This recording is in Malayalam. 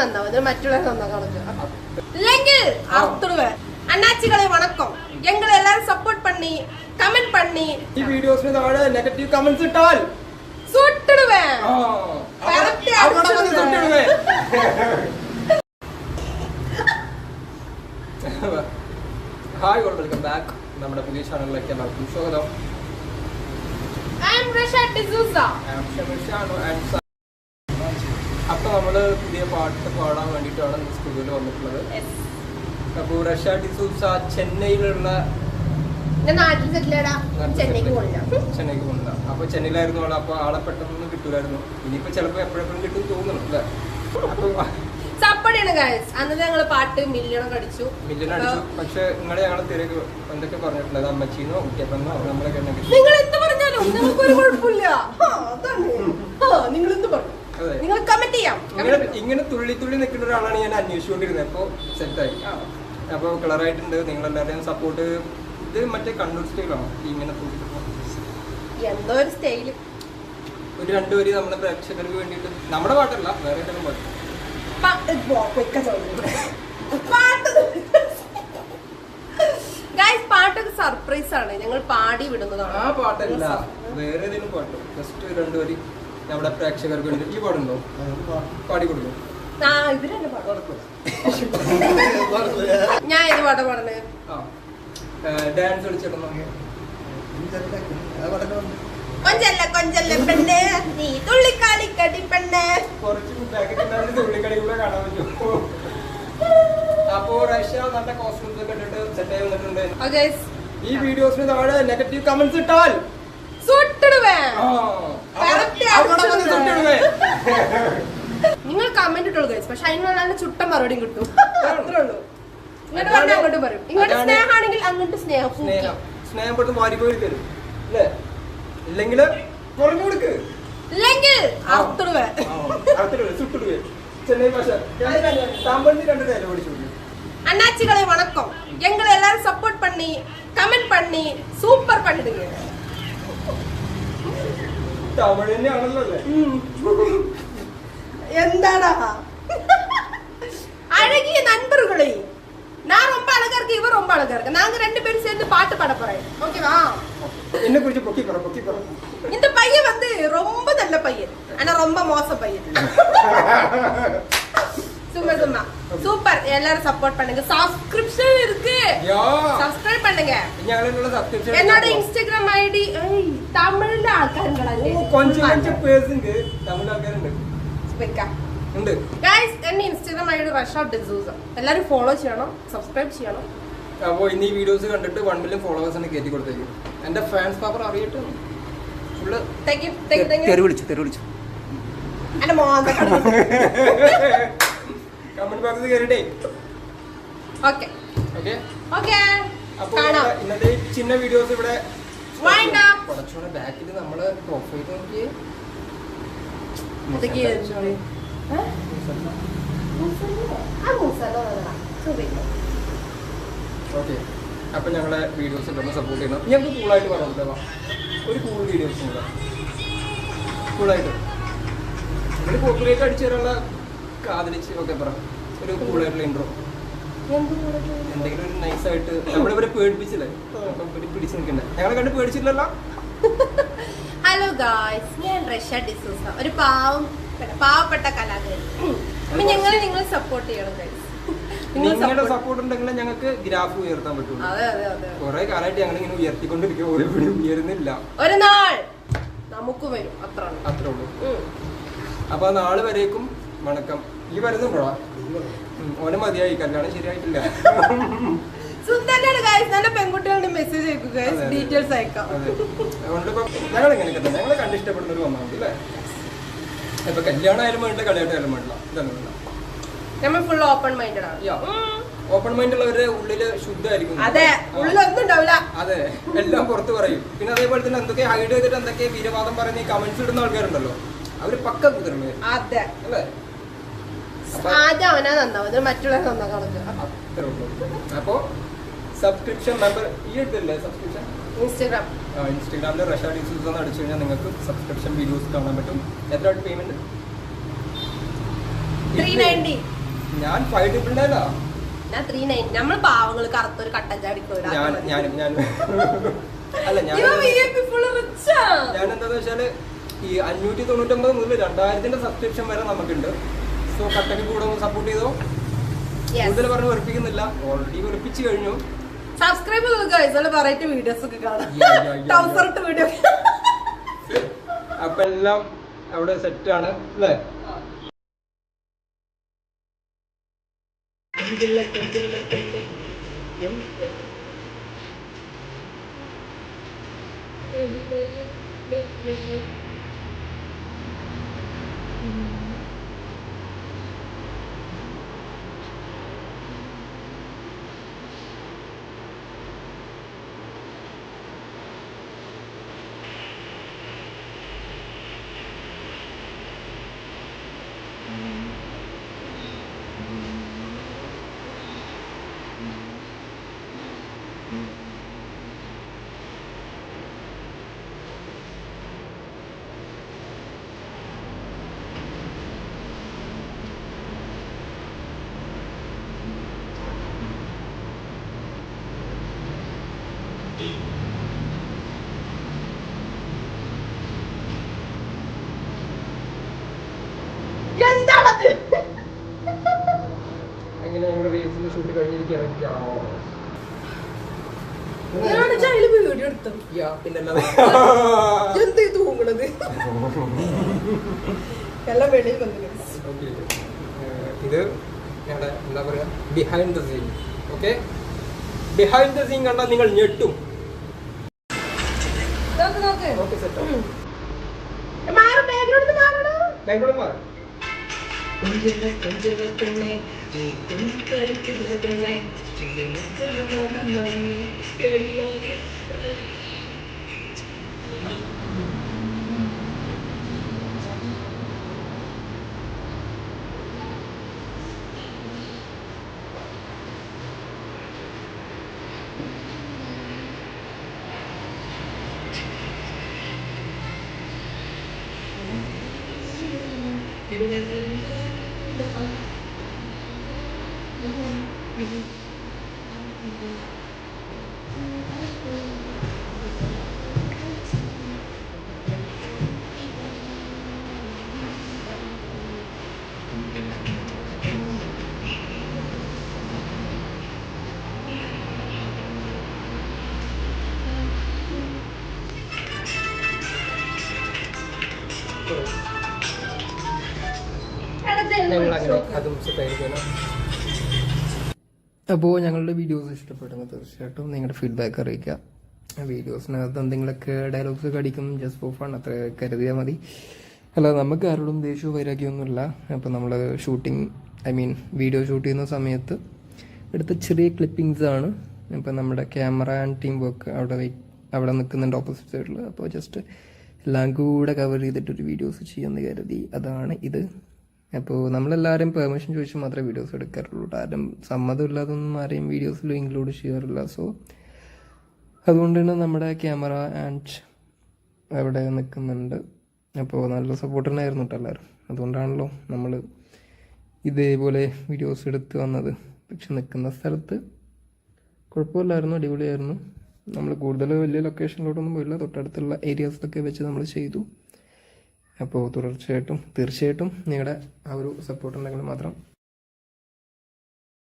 நந்தா வந்து மற்றவங்க நந்தா கணக்கு இல்லைங்க அர்த்தம் அண்ணாச்சிகளே வணக்கம் எங்களை எல்லாரும் சப்போர்ட் பண்ணி கமெண்ட் பண்ணி ഈ വീഡിയോസിന് താഴെ നെഗറ്റീവ് കമന്റ്സ് ഇട്ടാൽ സുട്ടിടുവേൻ ഹായ് ഓൾ വെൽക്കം ബാക്ക് നമ്മുടെ പുതിയ ചാനലിലേക്ക് എല്ലാവർക്കും സ്വാഗതം. അപ്പൊ നമ്മള് പുതിയ പാട്ട് പാടാൻ വേണ്ടിയിട്ടാണ് സ്റ്റുഡിയോയിൽ വന്നിട്ടുള്ളത്. അപ്പൊ റഷ്യ ഡിസൂസ ചെന്നൈയിലുള്ള ചെന്നൈക്ക് പോകുന്നില്ല. അപ്പൊ ചെന്നൈയിലായിരുന്നു ആള്. അപ്പൊ ആളെ പെട്ടെന്ന് കിട്ടൂലായിരുന്നു. ഇനിയിപ്പോ ചിലപ്പോ എപ്പോഴെപ്പോഴും കിട്ടും തോന്നുന്നു അല്ലേ? അപ്പൊ സപ്പടിയാണ് ഗൈസ്. അന്ന് ഞങ്ങള് പാട്ട് മില്യൺ അടിച്ചു. പക്ഷെ നിങ്ങളെ ഞങ്ങളെ തിരക്ക് എന്തൊക്കെ പറഞ്ഞിട്ടുള്ളത് അമ്മച്ചീന്നോ കുട്ടിയപ്പെന്നോ നമ്മളൊക്കെ നിങ്ങൾ എന്ത് പറഞ്ഞാലും നമുക്കൊരു കുഴപ്പമില്ല. നിങ്ങൾ എന്ത് പറഞ്ഞു നിങ്ങൾ കമന്റ് ചെയ്യാം. ഇങ്ങനെ തുള്ളി തുള്ളി നിൽക്കുന്ന ഒരാളാണ് ഞാൻ അന്വേഷിച്ചുകൊണ്ടിരുന്നത്. അപ്പൊ സെറ്റായി. അപ്പൊ കളറായിട്ടുണ്ട്. നിങ്ങളെല്ലാവരെയും സപ്പോർട്ട്. ഇത് മറ്റേ കണ്ണൂർ സ്റ്റൈലാണോ ഇങ്ങനെ എന്തോ ഒരു സ്റ്റൈല്? ഒരു രണ്ടുപേര് നമ്മുടെ പ്രേക്ഷകർക്ക് വേണ്ടിയിട്ട് നമ്മുടെ പാട്ടല്ല വേറെ ഏതെങ്കിലും പാട്ട് പാട്ടൊക്കെ സർപ്രൈസ് ആണ്. ഞങ്ങൾ പാടി വിടുന്നതാണ്. ആ പാട്ടല്ല വേറെ ഏതെങ്കിലും പാട്ട് ജസ്റ്റ് രണ്ടുപേര് നമ്മുടെ പ്രേക്ഷകർക്ക് വേണ്ടി. ഈ പാടുണ്ടോ? പാടി കൊടുക്കും. ഞാൻ ഏത് പാട്ടാ പാടണേ? ഡാൻസ് കളിച്ചിടണോ? കൊഞ്ചല്ല കൊഞ്ചല്ല പെണ്ണേ നീ തുള്ളിക്കാളിക്കടി പെണ്ണേ. കുറച്ച് തുള്ളിക്കളി കൂടെ കാണാൻ പറ്റും. അപ്പോ റഷ്യ നല്ല കോസ്റ്റ്യൂംസ് ഒക്കെ ഇട്ടിട്ട് സെറ്റ് ആയി വന്നിട്ടുണ്ട്. ഈ വീഡിയോസിന് താഴെ നെഗറ്റീവ് കമന്റ്സ് ഇട്ടാൽ നിങ്ങൾ കമന്റ് ഇട്ടുള്ളൂ ഗൈസ്. പക്ഷെ അതിനുള്ള ചുട്ട മറുപടിയും കിട്ടും. അത്രേ ഉള്ളൂ. ഇങ്ങോട്ട് പറഞ്ഞാൽ അങ്ങോട്ട് പറയും. ഇങ്ങോട്ട് സ്നേഹമാണെങ്കിൽ അങ്ങോട്ട് സ്നേഹം പെട്ടെന്ന് വാരിക്കോരി തരും അല്ലേ? ഇല്ലെങ്കിൽ കുറഞ്ഞു കൊടുക്ക്. ഇല്ലെങ്കിൽ സുട്ടിടുവേ. ചെന്നൈ ഭാഷ താമ്പള്ളി രണ്ട് നേരം പഠിച്ചു. அண்ணாச்சிகளே வணக்கம் எங்களை எல்லாரும் சப்போர்ட் பண்ணி கமெண்ட் பண்ணி சூப்பர் பண்ணிடுங்க. തമിഴ് തന്നെയാണല്ലോ അല്ലേ? എന്താടാ அழகிய நண்பர்களே, நான் ரொம்ப அழகா இருக்கு, இவர் ரொம்ப அழகா இருக்கு. நாங்க ரெண்டு பேரும் சேர்ந்து பாட்டு பாட போறோம். ஓகேவா? என்ன குறிச்சு பொக்கி போற. இந்த பையன் வந்து ரொம்ப நல்ல பையன், ஆனா ரொம்ப மோச பையன். சும்மா சூப்பர். எல்லாரும் சப்போர்ட் பண்ணுங்க. சப்ஸ்கிரிப்ஷன் இருக்கு, சப்ஸ்கிரைப் பண்ணுங்க. என்னோட இன்ஸ்டாகிராம் ஐடி தமிழ்ல ஆൾക്കാരുണ്ടല്ലേ? கொஞ்சம் பேசுங்க. தமிழ் ആൾക്കാരുണ്ട്. ഉണ്ട് ഗൈസ്. എന്റെ ഇൻസ്റ്റാഗ്രാം ഐഡി റഷ്യ ഡിസൂസ. എല്ലാരും ഫോളോ ചെയ്യണം, സബ്സ്ക്രൈബ് ചെയ്യണം. അപ്പോൾ ഇന്ന് ഈ വീഡിയോസ് കണ്ടിട്ട് 1 മില്യൺ ഫോളോവേഴ്സിനെ കയറ്റി കൊടുത്തേക്കും. എന്റെ ഫാൻസ് പവർ അറിയട്ടെ. ഫുള്ള് തെറി വിളിച്ചു എന്റെ മോന്റെ കമന്റ് ബോക്സിൽ കയറിട്ടേ. ഓക്കെ അപ്പോൾ ഇന്നത്തെ ചിന്ന വീഡിയോസ് ഇവിടെ കുറച്ചുകൂടെ ബാക്കിൽ നമ്മള് പ്രൊഫൈൽ നോക്കിയേ. ഓക്കെ. അപ്പൊ ഞങ്ങളെ വീഡിയോസ് ഉണ്ടെന്ന് സപ്പോർട്ട് ചെയ്യണം. ഞങ്ങൾക്ക് കൂളായിട്ട് പറഞ്ഞിട്ടുണ്ടോ? ഒരു കൂൾ വീഡിയോസും കൂടെ കൂളായിട്ട് നിങ്ങൾ കോപ്പറേറ്റ് അടിച്ചു തരാനുള്ള കാതലിച്ച് ഒക്കെ പറ. ഒരു കൂളായിട്ടുള്ള ഇൻട്രോ എന്തെങ്കിലും ഒരു നൈസായിട്ട്. നമ്മളിവരെ പേടിപ്പിച്ചില്ലേ? അപ്പം പിടിച്ചു നിൽക്കണ്ടേ? ഞങ്ങളെ കണ്ട് പേടിച്ചില്ലല്ലോ. ഹലോ ഗായ്സ്, ഞാൻ റഷ്യ ഡിസൂസ, ഒരു പാവപ്പെട്ട കലാകാരി. അപ്പൊ ഞങ്ങളെ നിങ്ങൾ സപ്പോർട്ട് ചെയ്യണം ഗൈസ്. നിങ്ങളുടെ സപ്പോർട്ട് ഉണ്ടെങ്കിൽ ഞങ്ങൾക്ക് ഗ്രാഫ് ഉയർത്താൻ പറ്റുള്ളൂ. കുറെ കാലമായിട്ട് ഞങ്ങൾ ഇങ്ങനെ ഉയർത്തിക്കൊണ്ടിരിക്കുക, ഒരു ഉയരുന്നില്ല. ഒരു നാൾ നമുക്ക് വരും. അത്രേ ഉള്ളൂ. അപ്പൊ ആ നാള് വരേക്കും വണക്കം. ഈ വരുന്നുണ്ടോ? ഓനെ മതിയായി, കല്യാണം ശരിയായിട്ടില്ല. നല്ല പെൺകുട്ടികളുടെ മെസ്സേജ് അയക്കുക, ഡീറ്റെയിൽസ് അയക്കാം. അതുകൊണ്ടിപ്പോ ഞങ്ങൾ എങ്ങനെയൊക്കെ തന്നെ ഞങ്ങളെ കണ്ട് ഇഷ്ടപ്പെടുന്നവർ വന്നാൽ മതി അല്ലേ? ഇപ്പൊ കല്യാണം ആയാലും വേണ്ട, കളിയായിട്ടായാലും വേണ്ട. ഇതൊന്നും നമ്മൾ ഫുൾ ഓപ്പൺ മൈൻഡഡ് ആണ്. ഓപ്പൺ മൈൻഡ് ഉള്ളവരുടെ ഉള്ളില് ശുദ്ധമായിരിക്കും. അതെ, ഉള്ളിലൊന്നും ഉണ്ടാവില്ല. അതെ, എല്ലാം പുറത്ത് പറയും. പിന്നെ അതേപോലെ തന്നെ എന്തൊക്കെ ഹൈഡ് ചെയ്തിട്ട് എന്തൊക്കെ വീരവാദം പറയുന്ന ഈ കമന്റ്സ് ഇടുന്ന ആൾക്കാരുണ്ടല്ലോ, അവര് പക്ക കുതിരണേ. അതെ അല്ലേ? ആദ്യം അവനാ നന്നാവും, മറ്റുള്ളവർ നന്നാക്കണം. അപ്പോ സബ്സ്ക്രിപ്ഷൻ മെമ്പർ ഈ എടുത്തില്ലേ? സബ്സ്ക്രിപ്ഷൻ ഇൻസ്റ്റാഗ്രാമിൽ റഷ്യ ഡിസൂസ എന്ന് അടിച്ചു കഴിഞ്ഞാൽ നിങ്ങൾക്ക് സബ്സ്ക്രിപ്ഷൻ വീഡിയോസ് കാണാൻ പറ്റും. എത്രയായിട്ട് പേയ്മെന്റ്? 390. ഞാൻ 599 ഞാൻ 390. നമ്മൾ പാവങ്ങള് കറുത്തൊരു കട്ടൻ ചാടിക്കോ. ഞാൻ അല്ല ഞാൻ എന്താന്ന് വെച്ചാല് ഈ 599 മുതൽ 2000 സബ്സ്ക്രിപ്ഷൻ വരെ നമുക്കുണ്ട്. സോ കട്ടക്ക് കൂടെ സപ്പോർട്ട് ചെയ്തോ. കൂടുതൽ പറഞ്ഞ് വെറുപ്പിക്കുന്നില്ല, ഓൾറെഡി വെറുപ്പിച്ചു കഴിഞ്ഞു. സബ്സ്ക്രൈബ് വെറൈറ്റി വീഡിയോസ് ഒക്കെ കാണാം. വീഡിയോ അപ്പൊ എല്ലാം അവിടെ സെറ്റ് ആണ് അല്ലേ? അങ്ങനെ ഞങ്ങളുടെ റീൽസിന്റെ ഷൂട്ട് കഴിഞ്ഞിരിക്കുകയാണ്. വീഡിയോ എടുത്തു. പിന്നല്ലാതെ എന്ത് തൂങ്ങണത് എല്ലാം വെളിയിൽ വന്നു. ഇത് ഞങ്ങളുടെ എന്താ പറയാ behind the scene. Okay, behind the scene കണ്ടാൽ നിങ്ങൾ ഞെട്ടും. ഓക്കെ സെറ്റ് ബാക്ക്ഗ്രൗണ്ട് മാറും. അപ്പോൾ ഞങ്ങളുടെ വീഡിയോസ് ഇഷ്ടപ്പെടുന്ന തീർച്ചയായിട്ടും നിങ്ങളുടെ ഫീഡ്ബാക്ക് അറിയിക്കുക. വീഡിയോസിനകത്ത് എന്തെങ്കിലുമൊക്കെ ഡയലോഗ്സ് ഒക്കെ അടിക്കും, ജസ്റ്റ് ഫോർ ഫൺ, അത്ര കരുതിയാൽ മതി. അല്ലാതെ നമുക്ക് ആരോടും ദേഷ്യവും വൈരാഗ്യമൊന്നുമില്ല. അപ്പോൾ നമ്മൾ വീഡിയോ ഷൂട്ട് ചെയ്യുന്ന സമയത്ത് എടുത്ത ചെറിയ ക്ലിപ്പിങ്സ് ആണ്. ഇപ്പം നമ്മുടെ ക്യാമറ ആൻഡ് ടീം വർക്ക് അവിടെ നിൽക്കുന്നുണ്ട് ഓപ്പോസിറ്റ് സൈഡിൽ. അപ്പോൾ ജസ്റ്റ് എല്ലാം കൂടെ കവർ ചെയ്തിട്ടൊരു വീഡിയോസ് ചെയ്യാമെന്ന് കരുതി, അതാണ് ഇത്. അപ്പോൾ നമ്മളെല്ലാവരും പെർമിഷൻ ചോദിച്ച് മാത്രമേ വീഡിയോസ് എടുക്കാറുള്ളൂ. ആരും സമ്മതമില്ലാതൊന്നും ആരെയും വീഡിയോസിൽ ഇൻക്ലൂഡ് ചെയ്യാറില്ല. സോ അതുകൊണ്ടാണ് നമ്മുടെ ക്യാമറ ആൻഡ് അവിടെ നിൽക്കുന്നുണ്ട്. അപ്പോൾ നല്ല സപ്പോർട്ടറിനായിരുന്നു കേട്ടോ എല്ലാവരും. അതുകൊണ്ടാണല്ലോ നമ്മൾ ഇതേപോലെ വീഡിയോസ് എടുത്ത് വന്നത്. പക്ഷെ നിൽക്കുന്ന സ്ഥലത്ത് കുഴപ്പമില്ലായിരുന്നു, അടിപൊളിയായിരുന്നു. നമ്മൾ കൂടുതൽ വലിയ ലൊക്കേഷനിലോട്ടൊന്നും പോയില്ല, തൊട്ടടുത്തുള്ള ഏരിയാസിലൊക്കെ വെച്ച് നമ്മൾ ചെയ്തു. അപ്പോൾ തീർച്ചയായിട്ടും നിങ്ങളുടെ ആ ഒരു സപ്പോർട്ട് ഉണ്ടെങ്കിൽ മാത്രം